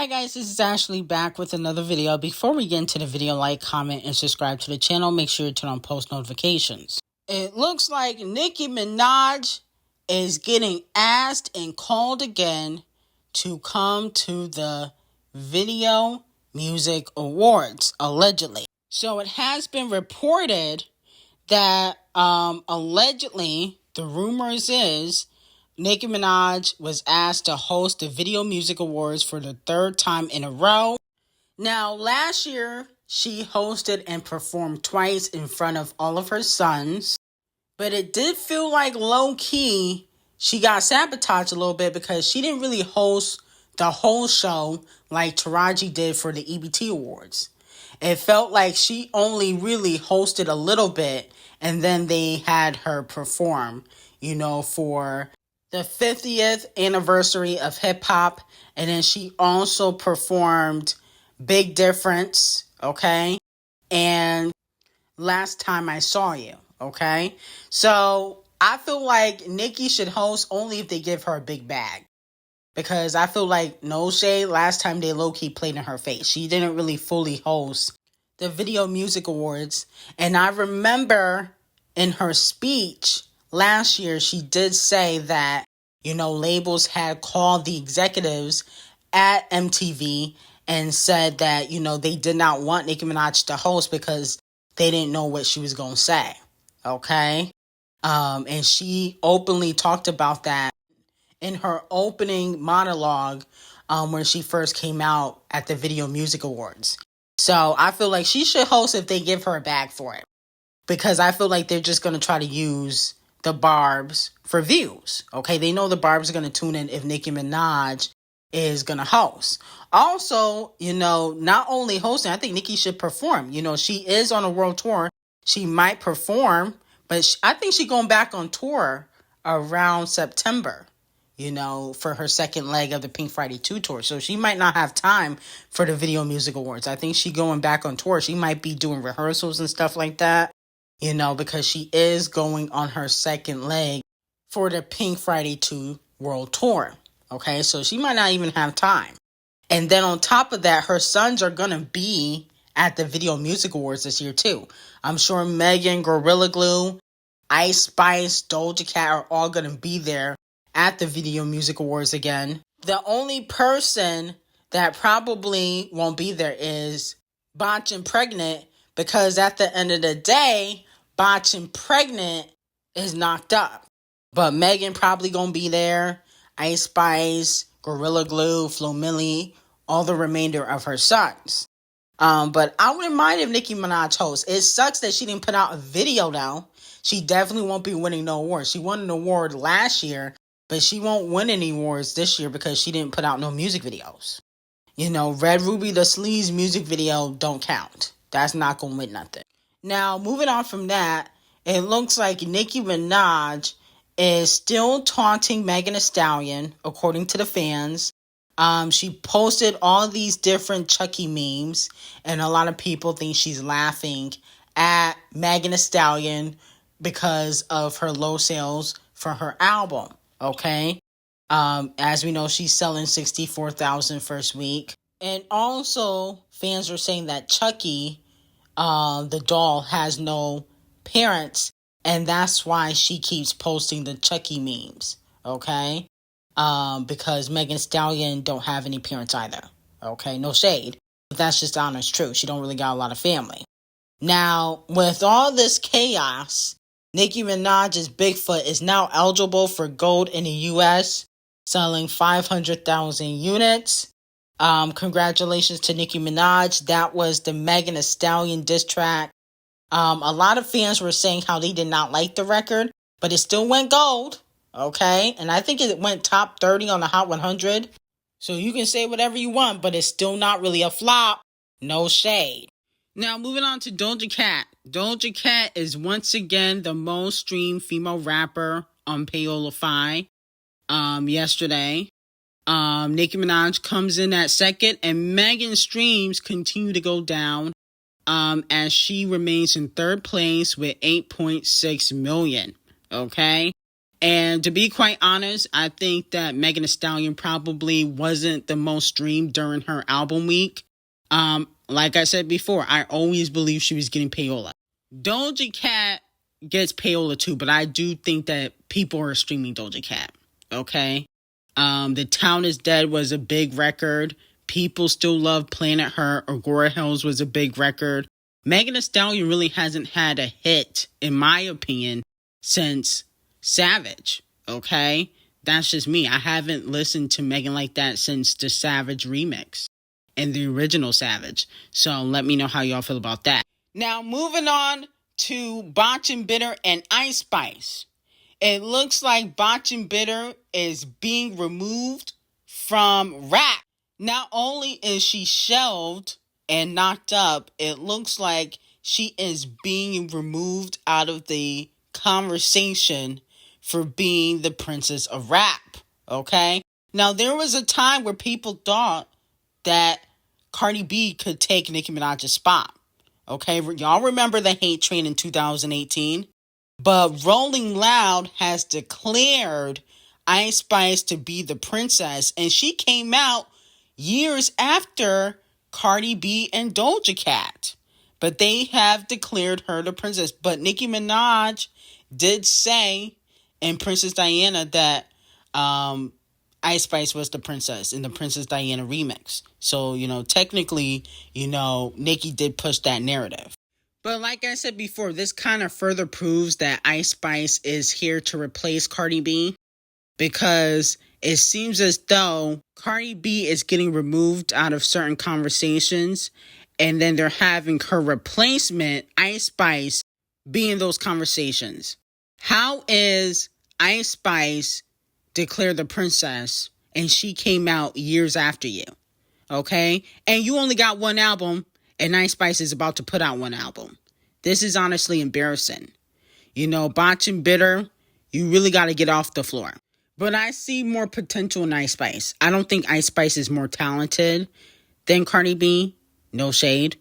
Hi guys, this is Ashley back with another video. Before we get into the video, like, comment, and subscribe to the channel. Make sure to turn on post notifications. It looks like Nicki Minaj is getting asked and called again to come to the Video Music Awards, allegedly. So it has been reported that allegedly, the rumors is Nicki Minaj was asked to host the Video Music Awards for the third time in a row. Now, last year, she hosted and performed twice in front of all of her sons. But it did feel like low-key she got sabotaged a little bit because she didn't really host the whole show like Taraji did for the EBT Awards. It felt like she only really hosted a little bit and then they had her perform, for the 50th anniversary of hip-hop, and then she also performed Big Difference, okay, and Last Time I Saw You, okay? So I feel like Nicki should host only if they give her a big bag, because I feel like, no shade, last time they low-key played in her face. She didn't really fully host the Video Music Awards, and I remember in her speech last year, she did say that, labels had called the executives at MTV and said that, they did not want Nicki Minaj to host because they didn't know what she was going to say, okay? And she openly talked about that in her opening monologue when she first came out at the Video Music Awards. So I feel like she should host if they give her a bag for it, because I feel like they're just going to try to use the Barbs for views. Okay, they know the Barbs are going to tune in if Nicki Minaj is going to host. Also, not only hosting, I think Nicki should perform. She is on a world tour. She might perform, but I think she's going back on tour around September, for her second leg of the Pink Friday 2 tour. So she might not have time for the Video Music Awards. I think she's going back on tour. She might be doing rehearsals and stuff like that, because she is going on her second leg for the Pink Friday 2 World Tour. Okay, so she might not even have time. And then on top of that, her sons are going to be at the Video Music Awards this year too. I'm sure Megan, Gorilla Glue, Ice Spice, D0JA Cat are all going to be there at the Video Music Awards again. The only person that probably won't be there is Botch and Pregnant, because at the end of the day, Botch and Pregnant is knocked up. But Megan probably going to be there. Ice Spice, Gorilla Glue, Flo Milli, all the remainder of her sons. But I wouldn't mind if Nicki Minaj hosts. It sucks that she didn't put out a video though. She definitely won't be winning no awards. She won an award last year, but she won't win any awards this year because she didn't put out no music videos. Red Ruby the Sleaze music video don't count. That's not going to win nothing. Now, moving on from that, it looks like Nicki Minaj is still taunting Megan Thee Stallion, according to the fans. She posted all these different Chucky memes, and a lot of people think she's laughing at Megan Thee Stallion because of her low sales for her album, okay? As we know, she's selling 64,000 first week. And also, fans are saying that Chucky, the doll, has no parents, and that's why she keeps posting the Chucky memes, okay? Because Megan Thee Stallion don't have any parents either, okay? No shade, but that's just the honest truth. She don't really got a lot of family. Now, with all this chaos, Nicki Minaj's Bigfoot is now eligible for gold in the U.S., selling 500,000 units. Congratulations to Nicki Minaj. That was the Megan Thee Stallion diss track. A lot of fans were saying how they did not like the record, but it still went gold, okay? And I think it went top 30 on the Hot 100. So you can say whatever you want, but it's still not really a flop. No shade. Now, moving on to D0JA Cat. D0JA Cat is once again the most streamed female rapper on Payola yesterday. Nicki Minaj comes in at second, and Megan's streams continue to go down as she remains in third place with 8.6 million. Okay? And to be quite honest, I think that Megan Thee Stallion probably wasn't the most streamed during her album week. Like I said before, I always believe she was getting payola. Doja Cat gets payola too, but I do think that people are streaming Doja Cat. Okay? The Town is Dead was a big record. People still love Planet Her. Agora Hills was a big record. Megan Thee Stallion really hasn't had a hit, in my opinion, since Savage. Okay? That's just me. I haven't listened to Megan like that since the Savage remix and the original Savage. So let me know how y'all feel about that. Now, moving on to Botch and Bitter and Ice Spice. It looks like Botch and Bitter is being removed from rap. Not only is she shelved and knocked up, it looks like she is being removed out of the conversation for being the princess of rap. Okay? Now, there was a time where people thought that Cardi B could take Nicki Minaj's spot. Okay? Y'all remember the hate train in 2018? But Rolling Loud has declared Ice Spice to be the princess, and she came out years after Cardi B and Doja Cat. But they have declared her the princess. But Nicki Minaj did say in Princess Diana that Ice Spice was the princess in the Princess Diana remix. So, technically, Nicki did push that narrative. But like I said before, this kind of further proves that Ice Spice is here to replace Cardi B, because it seems as though Cardi B is getting removed out of certain conversations, and then they're having her replacement, Ice Spice, be in those conversations. How is Ice Spice declared the princess and she came out years after you? Okay? And you only got one album, and Ice Spice is about to put out one album. This is honestly embarrassing. Botch and Bitter, you really got to get off the floor. But I see more potential in Ice Spice. I don't think Ice Spice is more talented than Cardi B. No shade.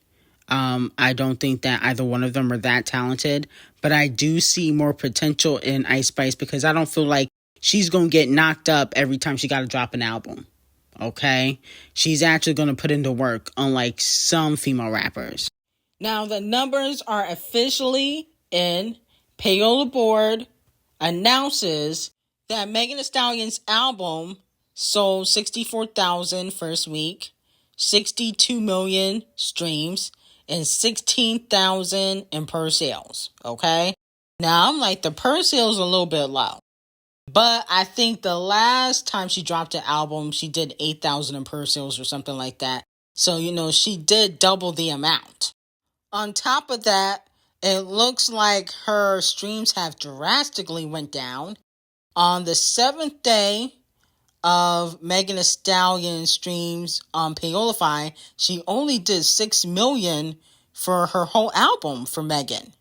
I don't think that either one of them are that talented. But I do see more potential in Ice Spice because I don't feel like she's going to get knocked up every time she got to drop an album. Okay? She's actually going to put into work, unlike some female rappers. Now, the numbers are officially in. Payola Board announces that Megan Thee Stallion's album sold 64,000 first week, 62 million streams, and 16,000 in per sales. Okay? Now, I'm like, the per sales are a little bit low. But I think the last time she dropped an album, she did 8,000 in per sales or something like that. So, she did double the amount. On top of that, it looks like her streams have drastically went down. On the 7th day of Megan Thee Stallion streams on Payola, she only did 6 million for her whole album for Megan.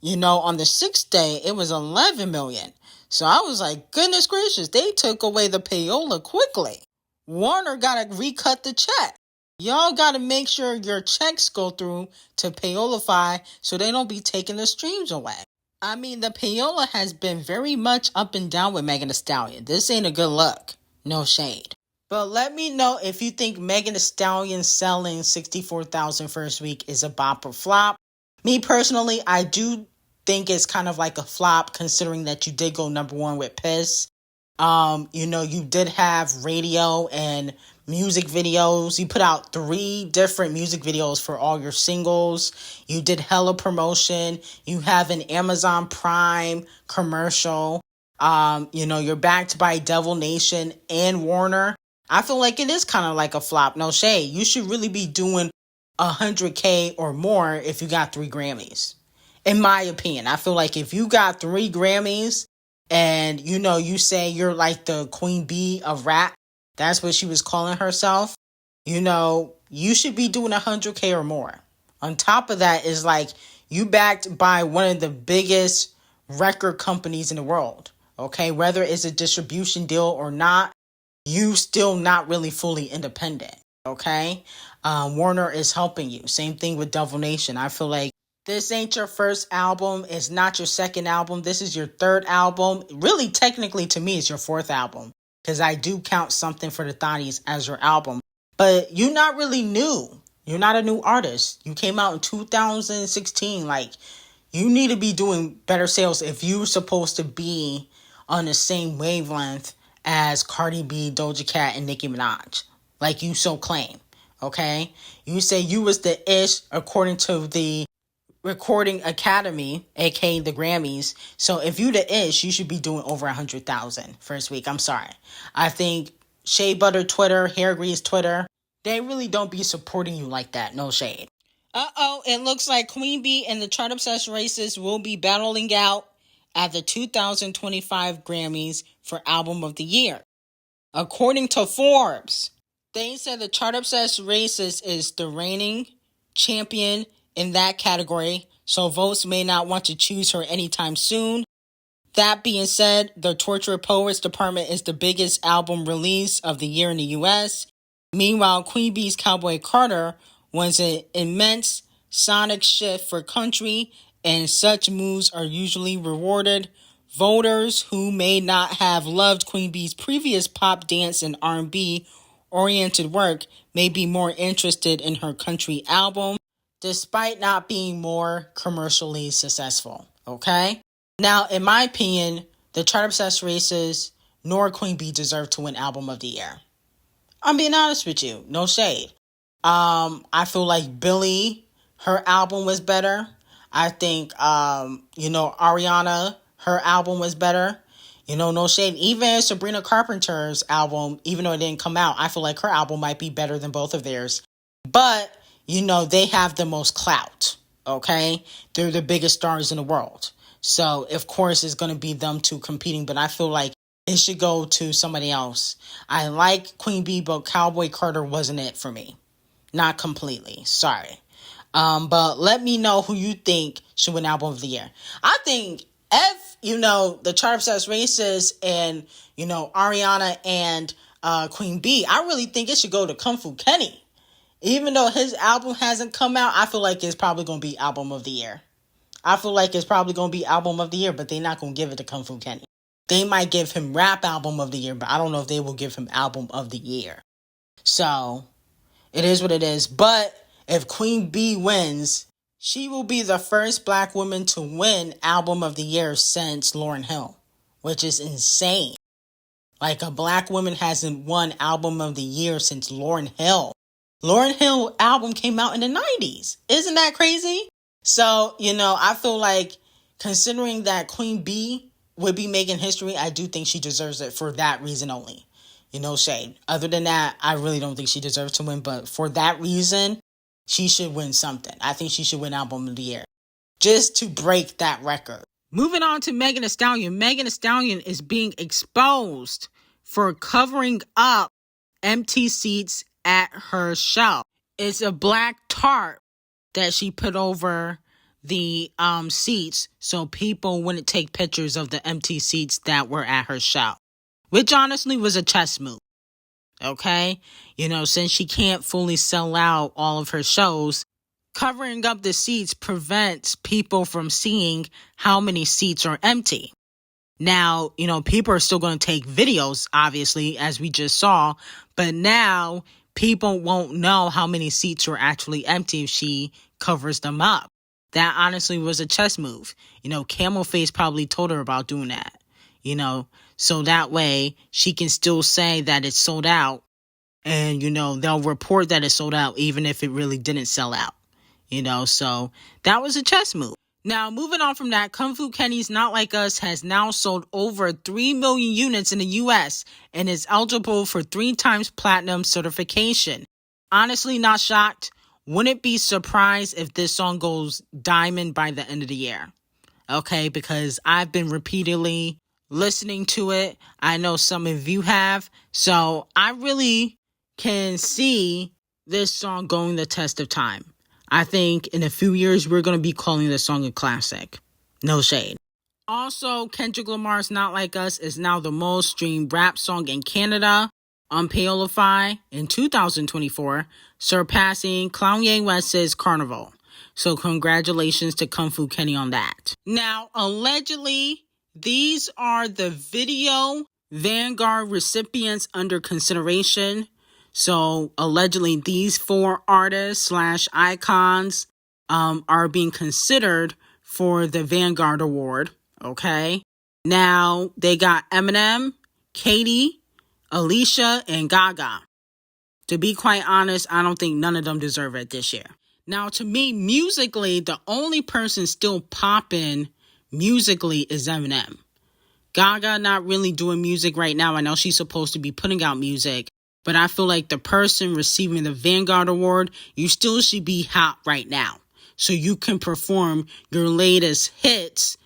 On the 6th day, it was 11 million. So I was like, goodness gracious, they took away the payola quickly. Warner got to recut the check. Y'all got to make sure your checks go through to Payola so they don't be taking the streams away. I mean, the payola has been very much up and down with Megan Thee Stallion. This ain't a good look. No shade. But let me know if you think Megan Thee Stallion selling 64,000 first week is a bop or flop. Me personally, I do think it's kind of like a flop, considering that you did go number one with Piss. You did have radio and music videos. You put out 3 different music videos for all your singles. You did hella promotion. You have an Amazon Prime commercial. You're backed by Devil Nation and Warner. I feel like it is kind of like a flop. No shade. You should really be doing 100K or more if you got 3 Grammys. In my opinion, I feel like if you got 3 Grammys and, you say you're like the queen bee of rap, that's what she was calling herself, you should be doing 100K or more. On top of that is like you backed by one of the biggest record companies in the world. Okay, whether it's a distribution deal or not, you still not really fully independent. Okay, Warner is helping you. Same thing with Devil Nation. I feel like This ain't your first album. It's not your second album. This is your third album. Really, technically, to me, it's your fourth album. Because I do count Something for the Thotties as your album. But you're not really new. You're not a new artist. You came out in 2016. Like, you need to be doing better sales if you're supposed to be on the same wavelength as Cardi B, Doja Cat, and Nicki Minaj. Like you so claim. Okay? You say you was the ish according to the Recording Academy, aka the Grammys. So if you the ish, you should be doing over 100,000 first week. I'm sorry. I think Shea Butter Twitter, Hair Grease Twitter, they really don't be supporting you like that. No shade. It looks like Queen Bee and the Chart Obsessed Racists will be battling out at the 2025 Grammys for Album of the Year. According to Forbes, they said the Chart Obsessed Racist is the reigning champion in that category, so votes may not want to choose her anytime soon. That being said, the Torture Poets Department is the biggest album release of the year in the US. Meanwhile, Queen Bee's Cowboy Carter was an immense sonic shift for country, and such moves are usually rewarded. Voters who may not have loved Queen Bee's previous pop, dance, and R&B oriented work may be more interested in her country album, despite not being more commercially successful, okay? Now, in my opinion, the Chart Obsessed Racists nor Queen Bee deserve to win Album of the Year. I'm being honest with you, no shade. I feel like Billie, her album was better. I think, Ariana, her album was better. No shade. Even Sabrina Carpenter's album, even though it didn't come out, I feel like her album might be better than both of theirs. But they have the most clout, okay? They're the biggest stars in the world. So, of course, it's going to be them two competing, but I feel like it should go to somebody else. I like Queen Bee, but Cowboy Carter wasn't it for me. Not completely. Sorry. But let me know who you think should win Album of the Year. I think the Chart Obsessed Racists and, Ariana and Queen Bee, I really think it should go to Kung Fu Kenny. Even though his album hasn't come out, I feel like it's probably going to be Album of the Year. But they're not going to give it to Kung Fu Kenny. They might give him Rap Album of the Year, but I don't know if they will give him Album of the Year. So, it is what it is. But if Queen Bee wins, she will be the first black woman to win Album of the Year since Lauryn Hill, which is insane. Like, a black woman hasn't won Album of the Year since Lauryn Hill. Lauryn Hill album came out in the 90s. Isn't that crazy? So, I feel like considering that Queen Bee would be making history, I do think she deserves it for that reason only. Shade. Other than that, I really don't think she deserves to win. But for that reason, she should win something. I think she should win Album of the Year. Just to break that record. Moving on to Megan Thee Stallion. Megan Thee Stallion is being exposed for covering up empty seats at her show. It's a black tarp that she put over the seats so people wouldn't take pictures of the empty seats that were at her show, which honestly was a chess move. Okay? Since she can't fully sell out all of her shows, covering up the seats prevents people from seeing how many seats are empty. Now, people are still going to take videos, obviously, as we just saw, but now people won't know how many seats are actually empty if she covers them up. That honestly was a chess move. Camel Face probably told her about doing that, so that way she can still say that it's sold out and, they'll report that it's sold out even if it really didn't sell out, so that was a chess move. Now, moving on from that, Kung Fu Kenny's Not Like Us has now sold over 3 million units in the U.S. and is eligible for 3 times platinum certification. Honestly, not shocked. Wouldn't be surprised if this song goes diamond by the end of the year. Okay, because I've been repeatedly listening to it. I know some of you have. So I really can see this song going the test of time. I think in a few years, we're going to be calling this song a classic. No shade. Also, Kendrick Lamar's Not Like Us is now the most streamed rap song in Canada on Paolify in 2024, surpassing Kanye West's Carnival. So congratulations to Kung Fu Kenny on that. Now, allegedly, these are the video Vanguard recipients under consideration. So allegedly, these 4 artists / icons are being considered for the Vanguard Award. Okay. Now, they got Eminem, Katy, Alicia, and Gaga. To be quite honest, I don't think none of them deserve it this year. Now, to me, musically, the only person still popping musically is Eminem. Gaga not really doing music right now. I know she's supposed to be putting out music, but I feel like the person receiving the Vanguard Award, you still should be hot right now, so you can perform your latest hits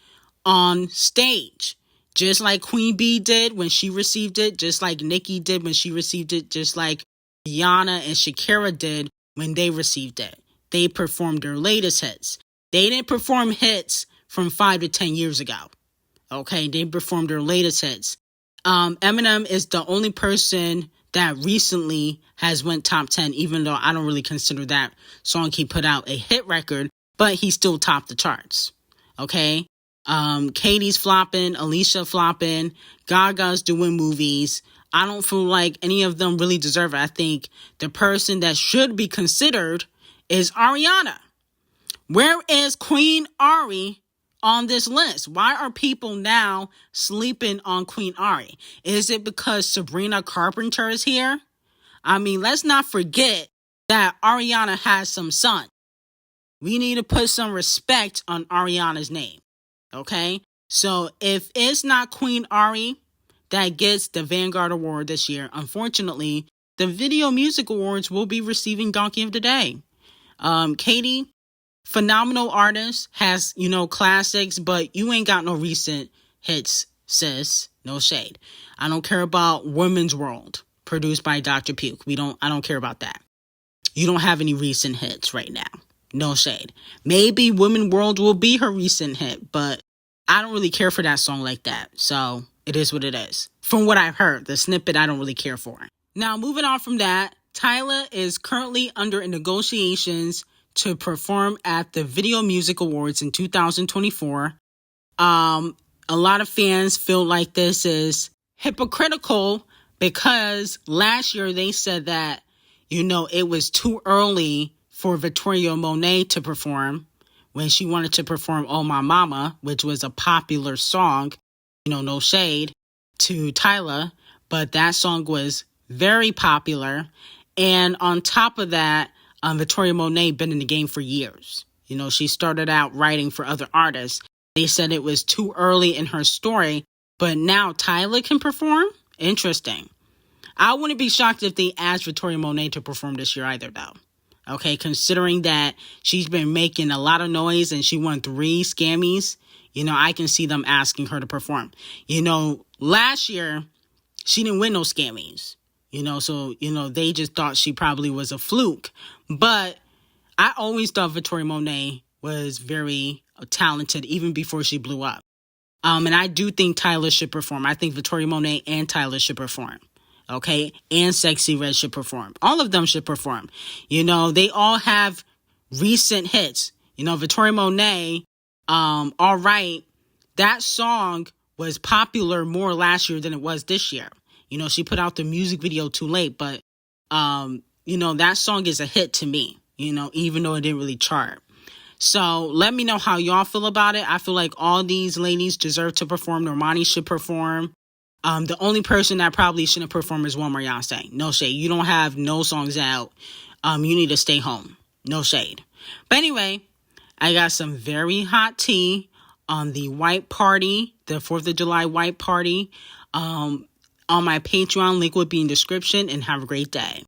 on stage. Just like Queen Bee did when she received it, just like Nicki did when she received it, just like Rihanna and Shakira did when they received it. They performed their latest hits. They didn't perform hits from 5 to 10 years ago. Okay, they performed their latest hits. Eminem is the only person that recently has went top 10, even though I don't really consider that song he put out a hit record, but he still topped the charts. Okay, Katy's flopping, Alicia flopping, Gaga's doing movies. I don't feel like any of them really deserve it. I think the person that should be considered is Ariana. Where is Queen Ari on this list? Why are people now sleeping on Queen Ari? Is it because Sabrina Carpenter is here? I mean, let's not forget that Ariana has some sons. We need to put some respect on Ariana's name. Okay? So if it's not Queen Ari that gets the Vanguard Award this year, unfortunately, the Video Music Awards will be receiving Donkey of the Day. Katy, phenomenal artist, has, classics, but you ain't got no recent hits, sis. No shade. I don't care about Women's World, produced by Dr. Puke. I don't care about that. You don't have any recent hits right now. No shade. Maybe Women's World will be her recent hit, but I don't really care for that song like that. So it is what it is. From what I've heard, the snippet I don't really care for. Now, moving on from that, Tyla is currently under negotiations to perform at the Video Music Awards in 2024. A lot of fans feel like this is hypocritical because last year they said that, it was too early for Victoria Monet to perform when she wanted to perform Oh My Mama, which was a popular song, no shade to Tyla, but that song was very popular. And on top of that, Victoria Monet been in the game for years. She started out writing for other artists. They said it was too early in her story, but now Tyla can perform? Interesting. I wouldn't be shocked if they asked Victoria Monet to perform this year either, though. Okay, considering that she's been making a lot of noise and she won 3 Scammys, I can see them asking her to perform. Last year, she didn't win no Scammys. So, they just thought she probably was a fluke. But I always thought Victoria Monet was very talented even before she blew up. And I do think Tyla should perform. I think Victoria Monet and Tyla should perform. Okay? And Sexy Red should perform. All of them should perform. They all have recent hits. Victoria Monet, All Right, that song was popular more last year than it was this year. She put out the music video too late, but, that song is a hit to me, even though it didn't really chart. So let me know how y'all feel about it. I feel like all these ladies deserve to perform. Normani should perform. The only person that probably shouldn't perform is One More Beyonce. No shade. You don't have no songs out. You need to stay home. No shade. But anyway, I got some very hot tea on the white party, the 4th of July white party. On my Patreon, link will be in the description, and have a great day.